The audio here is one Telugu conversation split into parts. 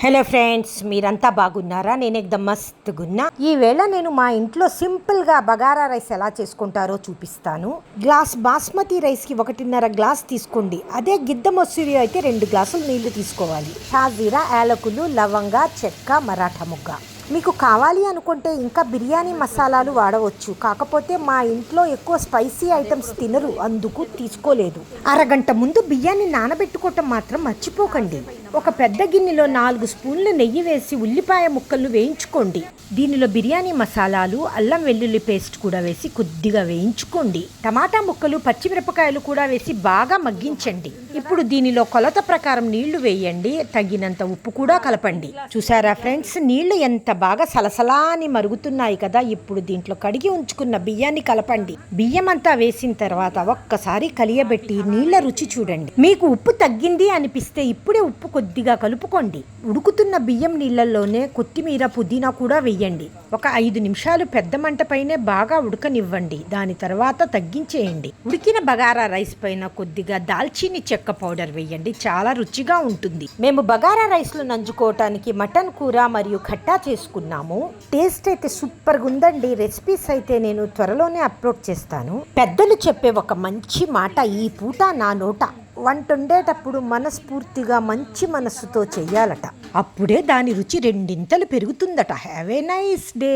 హలో ఫ్రెండ్స్, మీరంతా బాగున్నారా? నేను ఎక్దమ్ మస్తుగున్నా. ఈవేళ నేను మా ఇంట్లో సింపుల్గా బగారా రైస్ ఎలా చేసుకుంటారో చూపిస్తాను. గ్లాస్ బాస్మతి రైస్కి 1.5 గ్లాస్ తీసుకోండి. అదే గిద్ద మసూరి అయితే 2 గ్లాసులు నీళ్లు తీసుకోవాలి. షాజీరా, యాలకులు, లవంగ, చెక్క, మరాఠా మొగ్గ. మీకు కావాలి అనుకుంటే ఇంకా బిర్యానీ మసాలాలు వాడవచ్చు. కాకపోతే మా ఇంట్లో ఎక్కువ స్పైసీ ఐటమ్స్ తినరు, అందుకు తీసుకోలేదు. అరగంట ముందు బియ్యాన్ని నానబెట్టుకోవటం మాత్రం మర్చిపోకండి. ఒక పెద్ద గిన్నెలో 4 స్పూన్లు నెయ్యి వేసి ఉల్లిపాయ ముక్కలు వేయించుకోండి. దీనిలో బిర్యానీ మసాలాలు, అల్లం వెల్లుల్లి పేస్ట్ కూడా వేసి కొద్దిగా వేయించుకోండి. టమాటా ముక్కలు, పచ్చిమిరపకాయలు కూడా వేసి బాగా మగ్గించండి. ఇప్పుడు దీనిలో కొలత ప్రకారం నీళ్లు వేయండి. తగినంత ఉప్పు కూడా కలపండి. చూసారా ఫ్రెండ్స్, నీళ్లు ఎంత బాగా సలసలా అని మరుగుతున్నాయి కదా. ఇప్పుడు దీంట్లో కడిగి ఉంచుకున్న బియ్యాన్ని కలపండి. బియ్యం అంతా వేసిన తర్వాత ఒక్కసారి కలియబెట్టి నీళ్ల రుచి చూడండి. మీకు ఉప్పు తగ్గింది అనిపిస్తే ఇప్పుడే ఉప్పు కొద్దిగా కలుపుకోండి. ఉడుకుతున్న బియ్యం నీళ్లలోనే కొత్తిమీర, పుదీనా కూడా వేయండి. ఒక 5 నిమిషాలు పెద్ద మంట పైనే బాగా ఉడకనివ్వండి. దాని తర్వాత తగ్గించేయండి. ఉడికిన బగారా రైస్ పైన కొద్దిగా దాల్చీని చెక్క పౌడర్ వేయండి. చాలా రుచిగా ఉంటుంది. మేము బగారా రైస్ లో నంజుకోవటానికి మటన్ కూర మరియు ఖట్టా చేసుకున్నాము. టేస్ట్ అయితే సూపర్గా ఉందండి. రెసిపీస్ అయితే నేను త్వరలోనే అప్లోడ్ చేస్తాను. పెద్దలు చెప్పే ఒక మంచి మాట ఈ పూట నా నోట. వంట వండేటప్పుడు మనస్ఫూర్తిగా మంచి మనస్సుతో చెయ్యాలట. అప్పుడే దాని రుచి 2 ఇంతలు పెరుగుతుందట. Have a nice day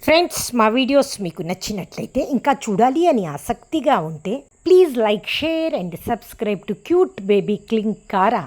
friends. మా వీడియోస్ మీకు నచ్చినట్లయితే, ఇంకా చూడాలి అని ఆసక్తిగా ఉంటే please like, share and subscribe to cute baby Klin Kaara.